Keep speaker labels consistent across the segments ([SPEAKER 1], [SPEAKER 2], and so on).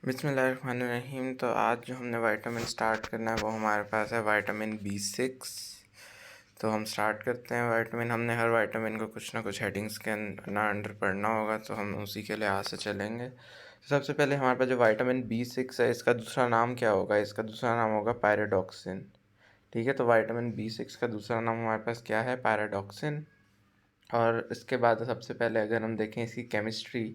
[SPEAKER 1] बिस्मिल्लाहिर्रहमानिर्रहीम। तो आज जो हमने विटामिन स्टार्ट करना है वो हमारे पास है विटामिन B6। तो हम स्टार्ट करते हैं विटामिन। हमने हर विटामिन को कुछ ना कुछ हेडिंग्स के अंडर पढ़ना होगा, तो हम उसी के लिहाज से चलेंगे। तो सबसे पहले हमारे पास जो विटामिन B6 है, इसका दूसरा नाम क्या होगा? इसका दूसरा नाम होगा पैराडॉक्सिन। ठीक है, तो विटामिन B6 का दूसरा नाम हमारे पास क्या है? पैराडॉक्सिन। और इसके बाद सबसे पहले अगर हम देखें इसकी केमिस्ट्री,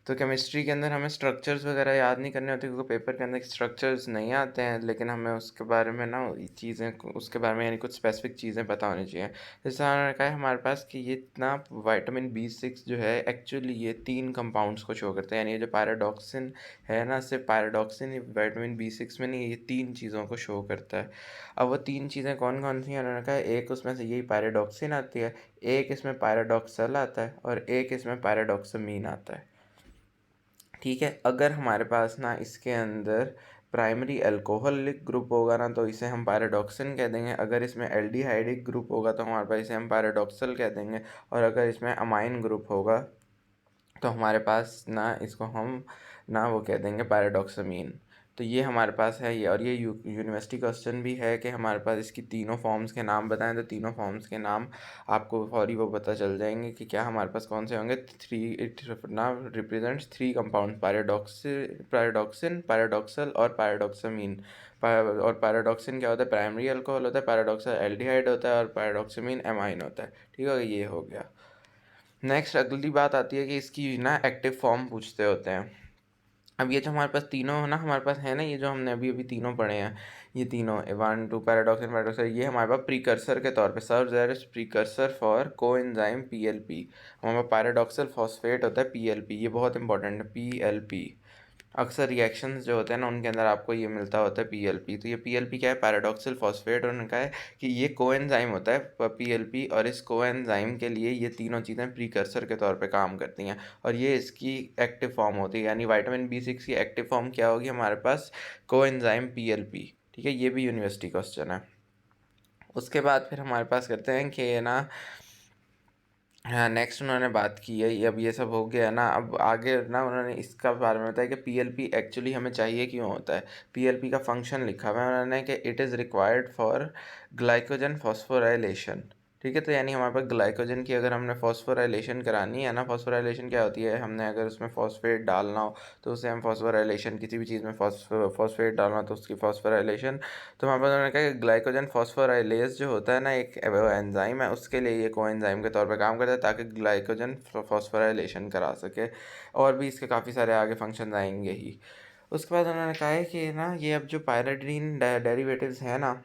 [SPEAKER 1] तो केमिस्ट्री के अंदर हमें स्ट्रक्चर्स वगैरह याद नहीं करने होते, क्योंकि पेपर के अंदर स्ट्रक्चर्स नहीं आते हैं, लेकिन हमें उसके बारे में ना चीज़ें उसके बारे में यानी कुछ स्पेसिफिक चीज़ें पता होनी चाहिए। जैसे उन्होंने कहा है हमारे पास कि ये ना विटामिन B6 जो है एक्चुअली ये 3 कंपाउंड्स को शो करते हैं। यानी ये जो पैराडॉक्सिन है ना, सिर्फ पैराडॉक्सिन विटामिन B6 में नहीं, ये 3 चीज़ों को शो करता है। अब वो 3 चीज़ें कौन कौन सी हैं? उन्होंने कहा एक उसमें से यही पैराडॉक्सिन आती है, एक इसमें पैराडॉक्सल आता है और एक इसमें पैराडॉक्समीन आता है। ठीक है, अगर हमारे पास ना इसके अंदर प्राइमरी अल्कोहलिक ग्रुप होगा ना, तो इसे हम पैराडॉक्सिन कह देंगे। अगर इसमें एल्डिहाइडिक ग्रुप होगा तो हमारे पास इसे हम पैराडॉक्सल कह देंगे। और अगर इसमें अमाइन ग्रुप होगा तो हमारे पास ना इसको हम ना वो कह देंगे पैराडॉक्समीन। तो ये हमारे पास है ये। और ये यूनिवर्सिटी क्वेश्चन भी है कि हमारे पास इसकी तीनों फॉर्म्स के नाम बताएं, तो तीनों फॉर्म्स के नाम आपको फौरी वो पता चल जाएंगे कि क्या हमारे पास कौन से होंगे। इट ना रिप्रेजेंट्स 3 कंपाउंड, पैराडॉक्सिन, पैराडॉक्सल और पैराडॉक्समीन। और पैराडॉक्सिन क्या होता है? प्राइमरी अल्कोहल होता है, पैराडॉक्सल एल्डिहाइड होता है और पैराडॉक्समीन एमाइन होता है। ठीक है, ये हो गया। नेक्स्ट अगली बात आती है कि इसकी ना एक्टिव फॉर्म पूछते होते हैं। अब ये जो हमारे पास तीनों ना हमारे पास है ना, ये जो हमने अभी अभी तीनों पढ़े हैं, ये तीनों 1 2 पैराडॉक्सिन पैराडॉक्सल, ये हमारे पास प्रीकर्सर के तौर पे serves as precursor for coenzyme PLP। हमारे पास पैराडॉक्सल फॉस्फेट होता है PLP, ये बहुत इंपॉर्टेंट है PLP। अक्सर रिएक्शंस जो होते हैं ना उनके अंदर आपको ये मिलता होता है PLP। तो ये PLP क्या है? Paradoxical phosphate. और उन्होंने कहा है कि ये कोएंजाइम होता है PLP, और इस कोएंजाइम के लिए ये तीनों चीज़ें प्रीकर्सर के तौर पे काम करती हैं और ये इसकी एक्टिव फॉर्म होती है। यानी विटामिन B6 की एक्टिव फॉर्म क्या होगी हमारे पास? Coenzyme PLP। ठीक है, ये भी यूनिवर्सिटी क्वेश्चन है। उसके बाद फिर हमारे पास कहते हैं कि ना, हाँ, नेक्स्ट उन्होंने बात की है, ये अब ये सब हो गया ना, अब आगे ना उन्होंने इसका बारे में बताया कि PLP एक्चुअली हमें चाहिए क्यों होता है। PLP का फंक्शन लिखा हुआ है उन्होंने कि it is required for glycogen phosphorylation. ठीक है, तो यानी हमारे पास ग्लाइकोजन की अगर हमने फॉस्फोराइलेशन करानी है ना, फॉस्फोराइलेशन क्या होती है? हमने अगर उसमें फॉस्फेट डालना हो तो उसे हम फॉस्फोराइलेशन, किसी भी चीज़ में फॉस्फेट डालना तो उसकी फॉस्फोराइलेशन। तो हमारे पास उन्होंने कहा कि ग्लाइकोजन फॉस्फोराइलेज जो होता है ना, एक एंजाइम है, उसके लिए ये कोएंजाइम के तौर पे काम करता है ताकि ग्लाइकोजन फॉस्फोराइलेशन करा सके। और भी इसके काफ़ी सारे आगे फंक्शन आएंगे ही। उसके बाद उन्होंने कहा है कि ना ये अब जो पायरिडीन डेरिवेटिव्स हैं ना,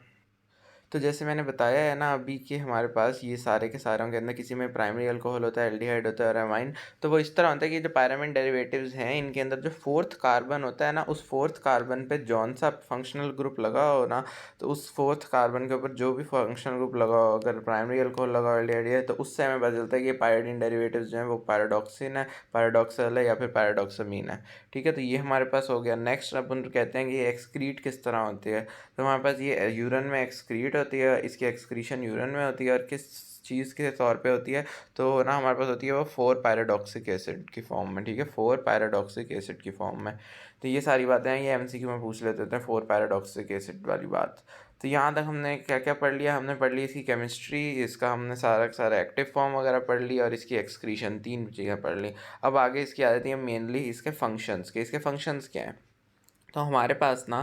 [SPEAKER 1] तो जैसे मैंने बताया है ना अभी कि हमारे पास ये सारे के सारों के अंदर किसी में प्राइमरी अल्कोहल होता है, एल्डिहाइड होता है और अमाइन। तो वो इस तरह होता है कि जो पैरामिन डेरिवेटिव्स हैं इनके अंदर जो फोर्थ कार्बन होता है ना, उस फोर्थ कार्बन पे जौन सा फंक्शनल ग्रुप लगा हो ना, तो उस फोर्थ कार्बन के ऊपर जो भी फंक्शनल ग्रुप लगा हो, अगर प्राइमरी अल्कोहल लगा हो, एल्डिहाइड है, तो उससे हमें पता चलता है कि ये पायरिडीन डेरिवेटिव्स जो हैं वो पैराडॉक्सिन है, पैराडॉक्सल है या फिर पैराडॉक्समीन है। ठीक है, तो ये हमारे पास हो गया। नेक्स्ट अपन कहते हैं कि ये एक्सक्रीट किस तरह होती है। तो हमारे पास ये यूरिन में एक्सक्रीट होती है, इसकी एक्सक्रीशन यूरिन में होती है। और किस चीज़ के तौर पे होती है? तो ना हमारे पास होती है वो 4 पैराडॉक्सिक एसिड की फॉर्म में। ठीक है, 4 पैराडॉक्सिक एसिड की फॉर्म में। तो ये सारी बातें हैं, ये MCQ में पूछ लेते हैं 4 पैराडॉक्सिक एसिड वाली बात। तो यहाँ तक हमने क्या क्या पढ़ लिया? हमने पढ़ ली इसकी केमिस्ट्री, इसका हमने सारा का सारा एक्टिव फॉर्म वगैरह पढ़ ली और इसकी एक्सक्रीशन, 3 चीज़ें पढ़ ली। अब आगे इसकी आ जाती है मेनली इसके फंक्शंस के। इसके फंक्शंस क्या हैं? तो हमारे पास ना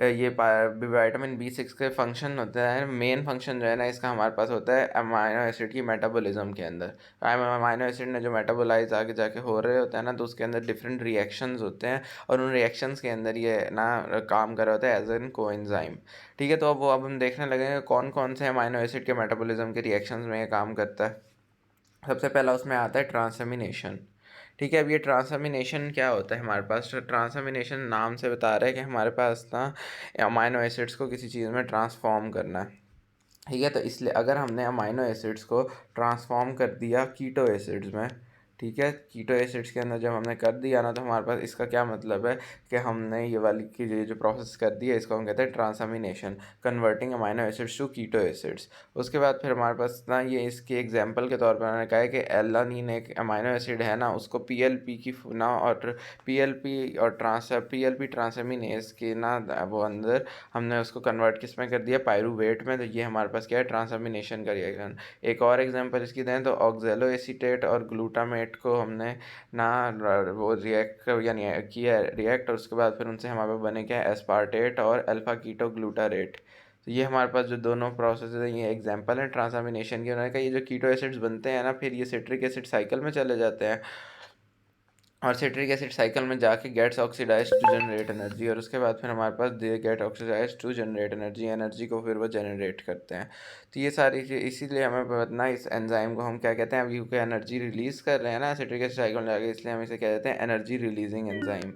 [SPEAKER 1] ये विटामिन B6 के फंक्शन होते हैं। मेन फंक्शन जो है ना इसका हमारे पास होता है अमाइनो एसिड की मेटाबॉलिज्म के अंदर। अमाइनो एसिड ने जो मेटाबोलाइज आगे जाके हो रहे होते हैं ना, तो उसके अंदर डिफरेंट रिएक्शंस होते हैं और उन रिएक्शंस के अंदर ये ना काम कर रहा होता है एज एन कोएंजाइम। ठीक है, तो अब हम देखने लगेंगे कौन कौन से अमाइनो एसिड के मेटाबॉलिज्म के रिएक्शंस में ये काम करता है। सबसे पहला उसमें आता है ट्रांसएमिनेशन। ठीक है, अब ये ट्रांसएमिनेशन क्या होता है हमारे पास? ट्रांसएमिनेशन नाम से बता रहा है कि हमारे पास ना अमाइनो एसिड्स को किसी चीज़ में ट्रांसफॉर्म करना है। ठीक है, तो इसलिए अगर हमने अमाइनो एसिड्स को ट्रांसफॉर्म कर दिया कीटो एसिड्स में, ठीक है। कीटो एसिड्स के अंदर जब हमने कर दिया ना, तो हमारे पास इसका क्या मतलब है कि हमने ये वाली की जो प्रोसेस कर दी है, इसको हम कहते हैं transamination, converting amino acids to keto acids. उसके बाद फिर हमारे पास ना ये इसकी एग्जांपल के तौर पर मैंने कहा है कि एलानीन एक अमाइनो एसिड है ना, उसको पीएलपी की ना और पीएलपी और पीएलपी ट्रांसअमीनेस के ना वो अंदर हमने उसको कन्वर्ट किस में कर दिया, पायरूवेट में। तो ये हमारे पास क्या है, ट्रांसअमीनेशन का रिएक्शन। एक और एग्जांपल इसकी दें तो ऑक्जेलो एसीटेट और ग्लूटामेट को हमने ना वो रिएक्ट यानी किया रिएक्ट, और उसके बाद फिर उनसे हमारे पास बने क्या, एस्पार्टेट और अल्फा कीटो ग्लूटारेट। तो ये हमारे पास जो दोनों प्रोसेस हैं, ये एग्जांपल है ट्रांसअमीनेशन के। उन्होंने कहा ये जो कीटो एसिड्स बनते हैं ना, फिर ये सिट्रिक एसिड साइकिल में चले जाते हैं, और सिट्रिक एसिड साइकिल में जाके gets oxidise to generate energy, और उसके बाद फिर हमारे पास they get oxidise to generate energy, energy को फिर वो जनरेट करते हैं। तो ये सारी चीज़, इसीलिए हमें पता इस एंजाइम को हम क्या कहते हैं, अब क्योंकि एनर्जी रिलीज़ कर रहे हैं ना सिट्रिक एसिड साइकिल में जाके, इसलिए हम इसे कह देते हैं एनर्जी रिलीजिंग एंजाइम।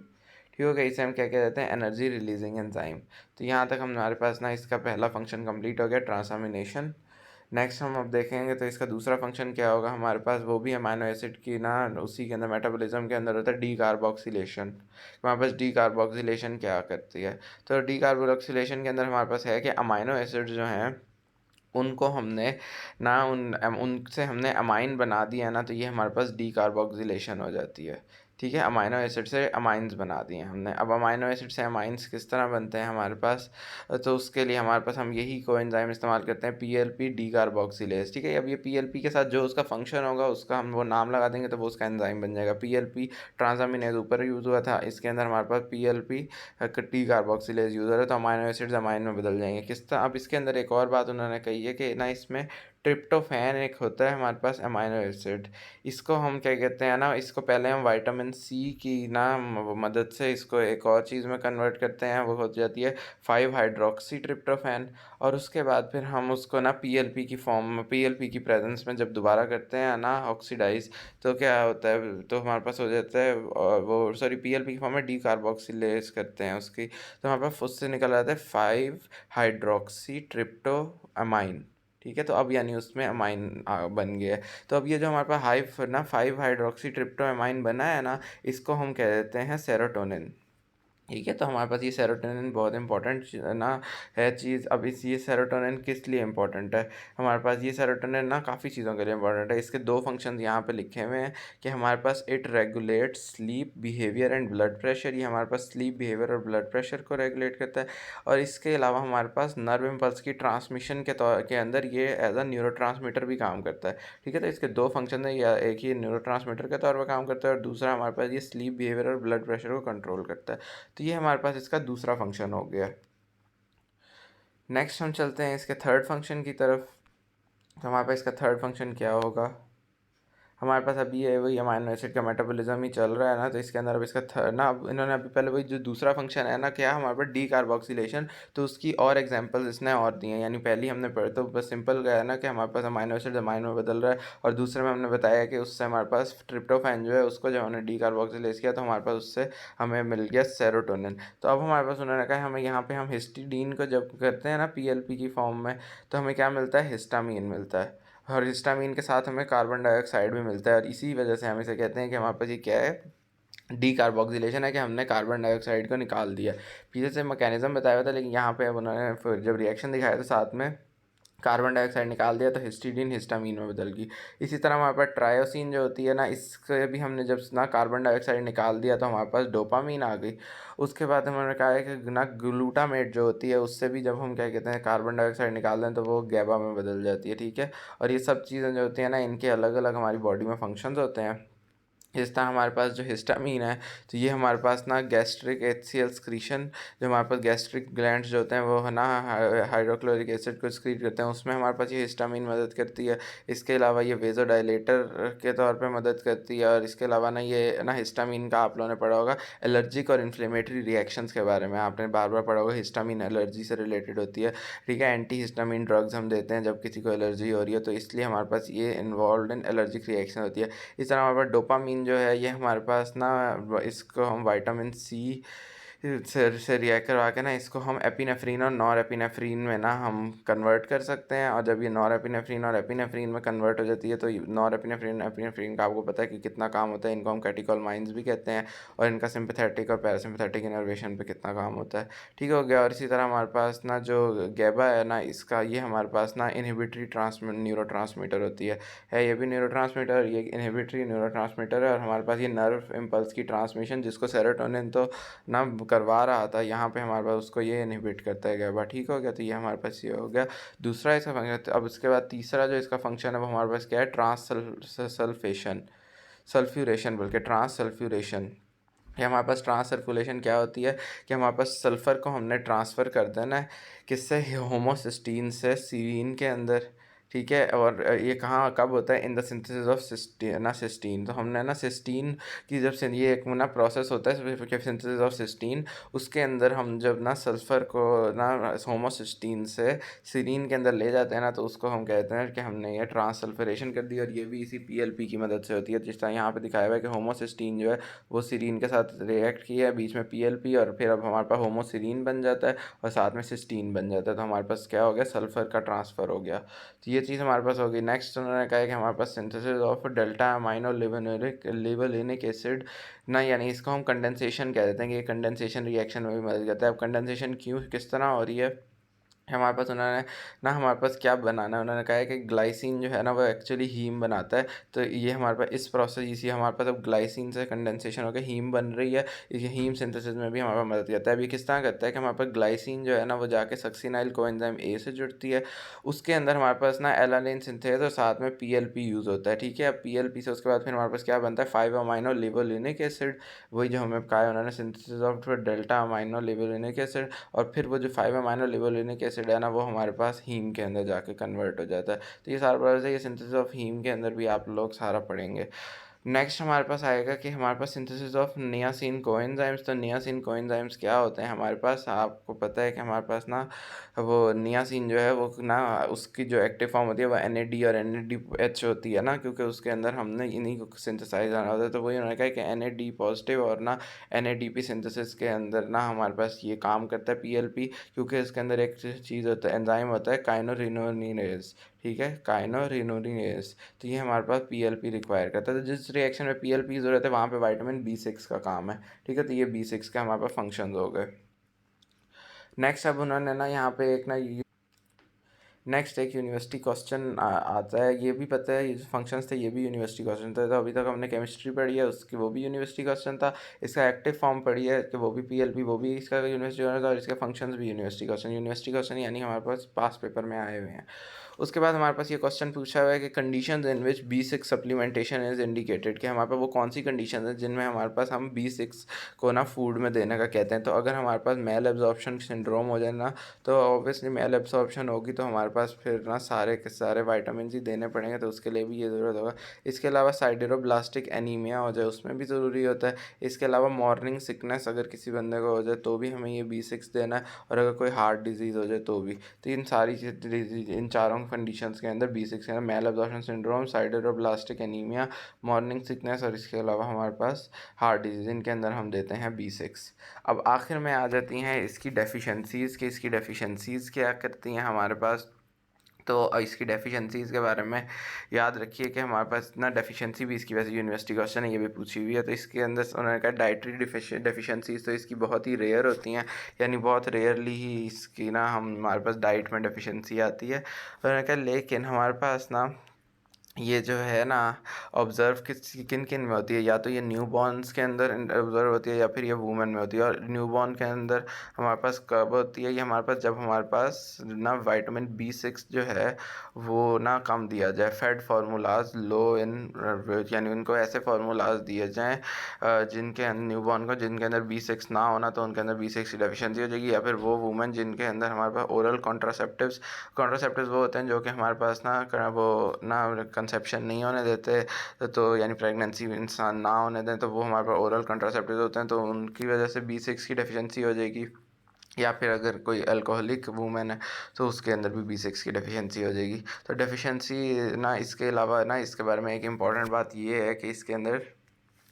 [SPEAKER 1] ठीक हो गया, इसे हम क्या कह देते हैं, एनर्जी रिलीजिंग एंजाइम। तो यहाँ तक हमारे पास ना इसका पहला फंक्शन कंप्लीट हो गया, ट्रांसअमीनेशन। नेक्स्ट हम अब देखेंगे तो इसका दूसरा फंक्शन क्या होगा हमारे पास, वो भी अमाइनो एसिड की ना उसी के अंदर मेटाबॉलिज्म के अंदर होता है, डी कार्बोक्सिलेशन। हमारे पास डी कार्बोक्सिलेशन क्या करती है, तो डी कार्बोक्सिलेशन के अंदर हमारे पास है कि अमाइनो एसिड जो हैं उनको हमने ना उनसे हमने अमाइन बना दिया ना, तो ये हमारे पास डी कार्बोक्सिलेशन हो जाती है। ठीक है, अमाइनो एसिड से अमाइंस बना दिए हमने। अब अमाइनो एसिड से अमाइंस किस तरह बनते हैं हमारे पास, तो उसके लिए हमारे पास हम यही कोएंजाइम इस्तेमाल करते हैं, पीएलपी डी कार्बोक्सिलेज। ठीक है, अब ये पीएलपी के साथ जो उसका फंक्शन होगा उसका हम वो नाम लगा देंगे, तो वो उसका एंजाइम बन जाएगा। पीएलपी ट्रांसअमीनेज ऊपर यूज़ हुआ था, इसके अंदर हमारे पास पीएलपी टी कार्बोक्सिलेज यूज़ हो रहा है, तो अमाइनो एसिड्स अमाइन में बदल जाएंगे। किस तरह, अब इसके अंदर एक और बात उन्होंने कही है कि ना इसमें ट्रिप्टोफैन एक होता है हमारे पास अमाइनो एसिड, इसको हम क्या कहते हैं ना, इसको पहले हम विटामिन सी की ना मदद से इसको एक और चीज़ में कन्वर्ट करते हैं, वो हो जाती है 5 हाइड्रोक्सी ट्रिप्टोफैन। और उसके बाद फिर हम उसको ना पीएलपी की फॉर्म में, पीएलपी की प्रेजेंस में जब दोबारा करते हैं ना ऑक्सीडाइज, तो क्या होता है, तो हमारे पास हो जाता है वो सॉरी पीएलपी की फॉर्म में डी कार्बोक्सिलेज करते हैं उसकी, तो हमारे पास उससे निकल आता है 5 हाइड्रोक्सी ट्रिप्टो अमाइन। ठीक है, तो अब यानी उसमें अमाइन बन गया है। तो अब ये जो हमारे पास 5 हाइड्रोक्सी ट्रिप्टो अमाइन बना है ना, इसको हम कह देते हैं सेरोटोनिन। ठीक है, तो हमारे पास ये सेरोटोनिन बहुत इंपॉर्टेंट ना है चीज़। अब इस ये सेरोटोनिन किस लिए इंपॉर्टेंट है, हमारे पास ये सेरोटोनिन ना काफ़ी चीज़ों के लिए इंपॉर्टेंट है। इसके दो फंक्शन यहाँ पे लिखे हुए हैं कि हमारे पास it regulate sleep behaviour and blood pressure, ये हमारे पास स्लीप बिहेवियर और ब्लड प्रेशर को रेगुलेट करता है। और इसके अलावा हमारे पास नर्व इम्पल्स की ट्रांसमिशन के तौर के अंदर ये एज अ न्यूरो भी काम करता है। ठीक है, तो इसके दो फंक्शन है, या एक ही न्यूरो के तौर पर काम करता है, और दूसरा हमारे पास ये स्लीप बिहेवियर और ब्लड प्रेशर को कंट्रोल करता है। तो ये हमारे पास इसका दूसरा फंक्शन हो गया। नेक्स्ट हम चलते हैं इसके थर्ड फंक्शन की तरफ। तो हमारे पास इसका थर्ड फंक्शन क्या होगा, हमारे पास अभी है वही अमाइनो एसिड का मेटाबॉलिज्म ही चल रहा है ना, तो इसके अंदर अब इसका ना अब इन्होंने अभी पहले वही जो दूसरा फंक्शन है ना क्या हमारे पास डी कार्बोक्सिलेशन, तो उसकी और एग्जांपल्स इसने और दी हैं। यानी पहली हमने पढ़ तो बस सिंपल गया है ना कि हमारे पास अमाइनो एसिड अमाइन में बदल रहा है, और दूसरे में हमने बताया कि उससे हमारे पास ट्रिप्टोफैन जो है उसको जब हमने डी कार्बोक्सिलेज किया तो हमारे पास उससे हमें मिल गया सेरोटोनिन। तो अब हमारे पास उन्होंने कहा हमें यहाँ पे हम हिस्टिडीन को जब करते हैं ना पीएलपी की फॉर्म में, तो हमें क्या मिलता है, हिस्टामीन मिलता है, और हिस्टामीन के साथ हमें कार्बन डाइऑक्साइड भी मिलता है, और इसी वजह से हम इसे कहते हैं कि हमारे पास ये क्या है, डी कार्बोक्सिलेशन है, कि हमने कार्बन डाइऑक्साइड को निकाल दिया। पीछे से मैकेनिज्म बताया हुआ था, लेकिन यहाँ पे अब उन्होंने फिर जब रिएक्शन दिखाया तो साथ में कार्बन डाइऑक्साइड निकाल दिया, तो हिस्टिडीन हिस्टामीन में बदल गई। इसी तरह हमारे पास ट्रायोसिन जो होती है ना, इसके भी हमने जब ना कार्बन डाइऑक्साइड निकाल दिया तो हमारे पास डोपामीन आ गई। उसके बाद हमने कहा है कि ना ग्लूटामेट जो होती है उससे भी जब हम क्या कहते हैं कार्बन डाइऑक्साइड निकाल दें तो वो गैबा में बदल जाती है। ठीक है, और ये सब चीज़ें जो होती हैं ना इनके अलग अलग हमारी बॉडी में फंक्शंस होते हैं। इस तरह हमारे पास जो हिस्टामीन है, तो ये हमारे पास ना गैस्ट्रिक HCl स्क्रीशन, जो हमारे पास गैस्ट्रिक ग्लैंड्स जो होते हैं वो है ना हाइड्रोक्लोरिक एसिड को स्क्रीट करते हैं, उसमें हमारे पास ये हिस्टामीन मदद करती है। इसके अलावा ये वेज़ोडाइलेटर के तौर पे मदद करती है, और इसके अलावा ना ये ना हिस्टामीन का आप लोगों ने पढ़ा होगा एलर्जिक और इन्फ्लेमेटरी रिएक्शंस के बारे में, आपने बार बार पढ़ा होगा, हिस्टामीन एलर्जी से रिलेटेड होती है। ठीक है, एंटी हिस्टामीन ड्रग्स हम देते हैं जब किसी को एलर्जी हो रही है, तो इसलिए हमारे पास ये इन्वॉल्व इन एलर्जिक रिएक्शन होती है। इस तरह हमारे पास डोपामीन जो है ये हमारे पास ना इसको हम विटामिन सी से रिएक्ट करवा के ना इसको हम एपिनेफ्रीन और नॉर एपिनेफ्रीन में ना हम कन्वर्ट कर सकते हैं। और जब ये नॉर एपिनेफ्रीन और एपिनेफ्रीन में कन्वर्ट हो जाती है तो नॉर एपिनेफ्रीन एपिनेफ्रीन का आपको पता है कि कितना काम होता है। इनको हम कैटेकोलमाइंस भी कहते हैं और इनका सिंपैथेटिक और पैरासिम्पैथेटिक इनर्वेशन पे कितना काम होता है। ठीक हो गया। और इसी तरह हमारे पास ना जो गैबा है ना, इसका ये हमारे पास ना इनहिबिटरी न्यूरो होती है ये भी न्यूरो ये इनहिबिटरी न्यूरो है। और हमारे पास ये नर्व इम्पल्स की ट्रांसमिशन जिसको सेरोटोनिन तो ना करवा रहा था, यहाँ पे हमारे पास उसको ये इनहिबिट करता है गैबा। ठीक हो गया। तो ये हमारे पास ये हो गया दूसरा इसका फंक्शन। अब उसके बाद तीसरा जो इसका फंक्शन है वो हमारे पास क्या है, सल्फ्यूरेशन बोल के ट्रांस सल्फ्यूरेशन। ये हमारे पास ट्रांस सर्कुलेशन क्या होती है कि हमारे पास सल्फ़र को हमने ट्रांसफ़र कर देना है किससे, होमोसिस्टीन से सीरीन के अंदर। ठीक है। और ये कहाँ कब होता है, in the synthesis of cysteine. तो हमने ना सिस्टीन की जब से ये एक ना प्रोसेस होता है सिंथेसिस ऑफ सिस्टीन, उसके अंदर हम जब ना सल्फ़र को ना होमोसिस्टीन से सीरीन के अंदर ले जाते हैं ना, तो उसको हम कहते हैं कि हमने ये ट्रांस सल्फरेशन कर दी। और ये भी इसी पीएलपी की मदद से होती है। जिस तरह यहाँ पे दिखाया हुआ है कि होमोसिस्टीन जो है वो सीरीन के साथ रिएक्ट किया है, बीच में पीएलपी, और फिर अब हमारे पास होमोसीरीन बन जाता है और साथ में सिस्टीन बन जाता है। तो हमारे पास क्या हो गया, सल्फर का ट्रांसफ़र हो गया। तो ये चीज़ हमारे पास होगी। नेक्स्ट उन्होंने कहा है कि हमारे पास synthesis of delta amino levulinic acid ना, यानी इसको हम कंडेंसेशन कह देते हैं कि ये कंडेंसेशन रिएक्शन में भी मदद करता है। अब कंडेंसेशन क्यों किस तरह हो रही है हमारे पास, उन्होंने ना हमारे पास क्या बनाना है, उन्होंने कहा है कि ग्लाइसिन जो है ना वो एक्चुअली हीम बनाता है। तो ये हमारे पास इस प्रोसेस इसी हमारे पास अब ग्लाइसिन से कंडेंसेशन होकर हीम बन रही है। ये हीम सिंथेसिस में भी हमारे पास मदद करता है। अभी किस तरह करता है कि हमारे पास ग्लाइसिन जो है ना वो जाके सक्सिनाइल कोएंजाइम ए से जुड़ती है, उसके अंदर हमारे पास ना एलानिन सिंथेज और साथ में पीएलपी यूज़ होता है। ठीक है। अब पीएलपी से उसके बाद फिर हमारे पास क्या बनता है, 5 अमाइनो लिवोलेनिक एसिड। वही जो हमें कहा है उन्होंने, synthesis of delta amino levulinic acid. और फिर वो जो 5 अमाइनो लिवोलेनिक एसिड है ना वो हमारे पास हीम के अंदर जाके कन्वर्ट हो जाता है। तो ये सारा प्रोसेस है, ये सिंथेसिस ऑफ हीम के अंदर भी आप लोग सारा पढ़ेंगे। नेक्स्ट हमारे पास आएगा कि हमारे पास सिंथेसिस ऑफ नियासिन कोएंजाइम्स। तो नियासिन कोएंजाइम्स क्या होते हैं हमारे पास, आपको पता है कि हमारे पास ना वो नियासिन जो है वो ना उसकी जो एक्टिव फॉर्म होती है वो NAD और NADH होती है ना, क्योंकि उसके अंदर हमने इन्हीं को सिंथेसाइज आना होता है। तो वही उन्होंने कहा कि NAD पॉजिटिव और ना NADP सिंथेसिस के अंदर ना हमारे पास ये काम करता है PLP, क्योंकि इसके अंदर एक चीज़ होता है, एंजाइम होता है काइनोरिनोनिनेज। ठीक है, काइनोरिनोनिनेज। तो ये हमारे पास पीएलपी रिक्वायर करता है। तो जिस रिएक्शन में पीएलपी की ज़रूरत है वहाँ पे विटामिन B6 का काम है। ठीक है। तो ये B6 के हमारे पास फंक्शंस हो गए। नेक्स्ट अब उन्होंने ना यहाँ पे एक ना नेक्स्ट एक यूनिवर्सिटी क्वेश्चन आता है, ये भी पता है ये जो फंक्शंस थे ये भी यूनिवर्सिटी क्वेश्चन था। तो अभी तक हमने केमिस्ट्री पढ़ी है उसकी, वो भी यूनिवर्सिटी क्वेश्चन था। इसका एक्टिव फॉर्म पढ़ी है कि वो भी पीएलपी, वो भी इसका यूनिवर्सिटी क्वेश्चन था। और इसके फंक्शंस भी यूनिवर्सिटी क्वेश्चन यानी हमारे पास पास पेपर में आए हुए हैं। उसके बाद हमारे पास ये क्वेश्चन पूछा हुआ है कि conditions in which B6 supplementation is indicated, कि हमारे पास वो कौन सी कंडीशन है जिनमें हमारे पास हम B6 को ना फूड में देने का कहते हैं। तो अगर हमारे पास मेल एब्जॉर्प्शन सिंड्रोम हो जाए ना, तो ऑब्वियसली मेल एब्जॉर्प्शन होगी तो हमारे पास फिर ना सारे के सारे वाइटामिन ही देने पड़ेंगे, तो उसके लिए भी ये ज़रूरत होगा। इसके अलावा साइडेरोब्लास्टिक एनीमिया हो जाए उसमें भी ज़रूरी होता है। इसके अलावा मॉर्निंग सिकनेस अगर किसी बंदे को हो जाए तो भी हमें ये B6 देना है। और अगर कोई हार्ट डिजीज़ हो जाए तो भी। तो इन सारी इन चारों कंडीशंस के अंदर B6 के अंदर malabsorption syndrome, sideroblastic anaemia, morning sickness और इसके अलावा हमारे पास हार्ट डिजीज़, इनके अंदर हम देते हैं B6। अब आखिर में आ जाती हैं इसकी डेफिशिएंसीज़ कि इसकी डेफिशिएंसीज़ क्या करती हैं हमारे पास। तो इसकी डेफिशिएंसीज़ के बारे में याद रखिए कि हमारे पास ना डेफिशिएंसी भी इसकी वैसे यूनिवर्सिटी क्वेश्चन है, ये भी पूछी हुई है। तो इसके अंदर उन्होंने कहा डाइटरी डेफिशिएंसीज़ तो इसकी बहुत ही रेयर होती हैं, यानी बहुत रेयरली ही इसकी ना हमारे पास डाइट में डेफिशिएंसी आती है। उन्होंने कहा लेकिन हमारे पास ना ये जो है ना ऑब्ज़र्व किन किन में होती है, या तो ये न्यूबॉर्न्स के अंदर ऑब्ज़र्व होती है या फिर ये वुमेन में होती है। और न्यूबॉर्न के अंदर हमारे पास कब होती है, ये हमारे पास जब हमारे पास ना विटामिन B6 जो है वो ना कम दिया जाए, फेड फार्मूलाज लो इन, यानी उनको ऐसे फार्मूलाज दिए जाएँ जिनके न्यूबॉर्न को जिनके अंदर B6 ना होना, तो उनके अंदर B6 की डेफिशिएंसी हो जाएगी। या फिर वो वुमेन जिनके अंदर हमारे पास ओरल कॉन्ट्रासेप्टिव्स वो होते हैं जो कि हमारे पास ना वो ना कंसेप्शन नहीं होने देते, तो यानी प्रेगनेंसी इंसान ना होने दें, तो वो हमारे पास ओरल कंट्रासेप्टिव होते हैं, तो उनकी वजह से B6 की डेफिशिएंसी हो जाएगी। या फिर अगर कोई अल्कोहलिक वूमेन है तो उसके अंदर भी B6 की डेफिशिएंसी हो जाएगी। तो डेफिशिएंसी ना इसके अलावा ना इसके बारे में एक इम्पॉर्टेंट बात ये है कि इसके अंदर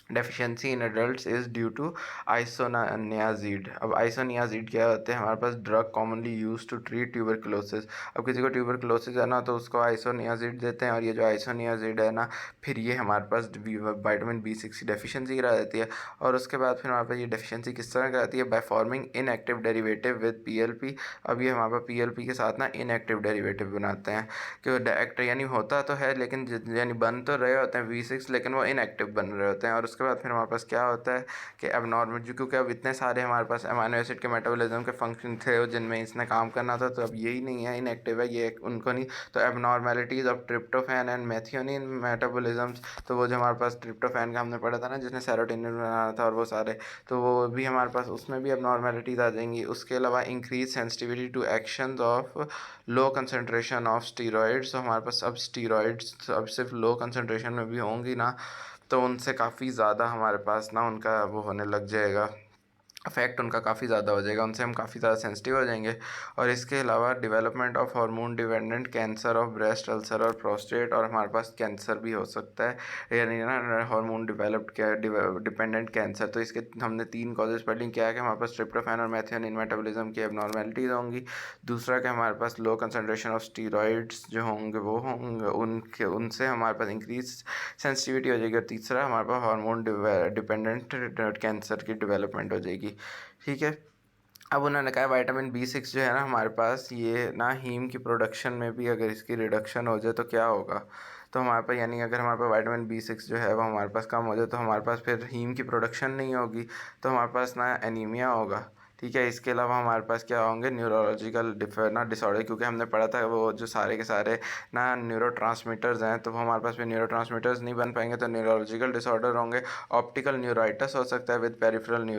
[SPEAKER 1] deficiency in adults is due to isoniazid. अब आइसोनियाजिड क्या होते हैं, हमारे पास drug commonly use to treat tuberculosis. अब किसी को ट्यूबरकुलोसिस है ना, तो उसको आइसोनियाजिड देते हैं, और ये जो आइसोनियाजिड है ना, फिर ये हमारे पास विटामिन B6 की डेफिशिएंसी करा देती है। और उसके बाद फिर हमारे पास ये डेफिशिएंसी किस तरह कराती है, by forming inactive derivative with PLP। अब ये हमारे पास PLP के साथ ना इनएक्टिव डेरिवेटिव बनाते हैं, कि एक्ट यानी होता तो है लेकिन यानी बन तो रहे होते हैं B6, लेकिन वो इनएक्टिव बन रहे होते हैं। और उसके बाद फिर हमारे पास क्या होता है कि एबनॉर्मल, जो क्योंकि अब इतने सारे हमारे पास अमीनो एसिड के मेटाबॉलिज्म के फंक्शन थे जिनमें इसने काम करना था, तो अब यही नहीं है, इनएक्टिव है, ये उनको नहीं। तो abnormalities of tryptophan and methionine metabolisms, तो वो जो हमारे पास ट्रिप्टोफैन का हमने पढ़ा था ना, जिसने सेरोटोनिन बनाना था और वो सारे, तो वो भी हमारे पास उसमें भी एबनॉर्मेलिटीज आ जाएंगी। उसके अलावा increase sensitivity to actions of low concentration of steroids. तो हमारे पास अब स्टीरॉइड्स अब सिर्फ लो कंसनट्रेशन में भी होंगी ना, तो उनसे काफ़ी ज़्यादा हमारे पास ना उनका वो होने लग जाएगा, अफेक्ट उनका काफ़ी ज़्यादा हो जाएगा, उनसे हम काफ़ी ज़्यादा सेंसिटिव हो जाएंगे। और इसके अलावा development of hormone dependent cancer of breast, ulcer और प्रोस्टेट, और हमारे पास कैंसर भी हो सकता है, यानी ना हार्मोन डिपेंडेंट कैंसर। तो इसके हमने 3 कॉजेज़ पढ़ ली, क्या है कि हमारे पास ट्रिप्टोफैन और मेथियोनिन मेटाबॉलिज्म की एबनॉर्मेलिटीज़ होंगी। दूसरा कि हमारे पास लो कंसनट्रेशन ऑफ स्टीरॉइड्स जो होंगे वो होंगे, उनके उनसे हमारे पास इंक्रीज सेंसिटिविटी हो जाएगी। और तीसरा हमारे पास हार्मोन डिपेंडेंट कैंसर की डेवलपमेंट हो जाएगी। ठीक है। अब उन्होंने कहा विटामिन B6 जो है ना हमारे पास, ये ना हीम की प्रोडक्शन में भी अगर इसकी रिडक्शन हो जाए तो क्या होगा, तो हमारे पास यानी अगर हमारे पास विटामिन B6 जो है वो हमारे पास कम हो जाए, तो हमारे पास फिर हीम की प्रोडक्शन नहीं होगी, तो हमारे पास ना एनीमिया होगा। ठीक है। इसके अलावा हमारे पास क्या होंगे, न्यूरोलॉजिकल डिसऑर्डर, क्योंकि हमने पढ़ा था वो जो सारे के सारे ना न्यूरोट्रांसमीटर्स हैं, तो वो हमारे पास भी न्यूरोट्रांसमीटर्स नहीं बन पाएंगे, तो न्यूरोलॉजिकल डिसऑर्डर होंगे। ऑप्टिकल न्यूराइटिस हो सकता है विद पेरिफेरल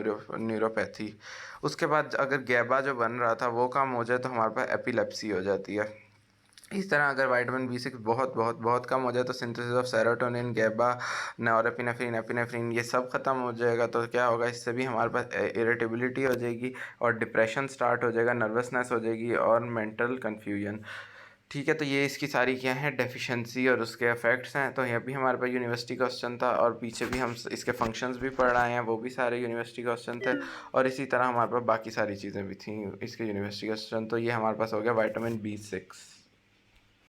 [SPEAKER 1] न्यूरोपैथी। उसके बाद अगर गैबा जो बन रहा था वो कम हो जाए तो हमारे पास एपिलेप्सी हो जाती है। इस तरह अगर विटामिन B6 बहुत बहुत बहुत कम हो जाए तो synthesis of serotonin, गैबा, norepinephrine, epinephrine ये सब ख़त्म हो जाएगा। तो क्या होगा, इससे भी हमारे पास इरिटेबिलिटी हो जाएगी और डिप्रेशन स्टार्ट हो जाएगा, नर्वसनेस हो जाएगी और मेंटल कन्फ्यूजन। ठीक है। तो ये इसकी सारी क्या है डेफिशिएंसी और उसके इफेक्ट्स हैं। तो यहाँ भी हमारे पास यूनिवर्सिटी क्वेश्चन था, और पीछे भी हम इसके फंक्शंस भी पढ़ रहे हैं, वो भी सारे यूनिवर्सिटी क्वेश्चन थे। और इसी तरह हमारे पास बाकी सारी चीज़ें भी थी इसके यूनिवर्सिटी क्वेश्चन। तो ये हमारे पास हो गया विटामिन B6।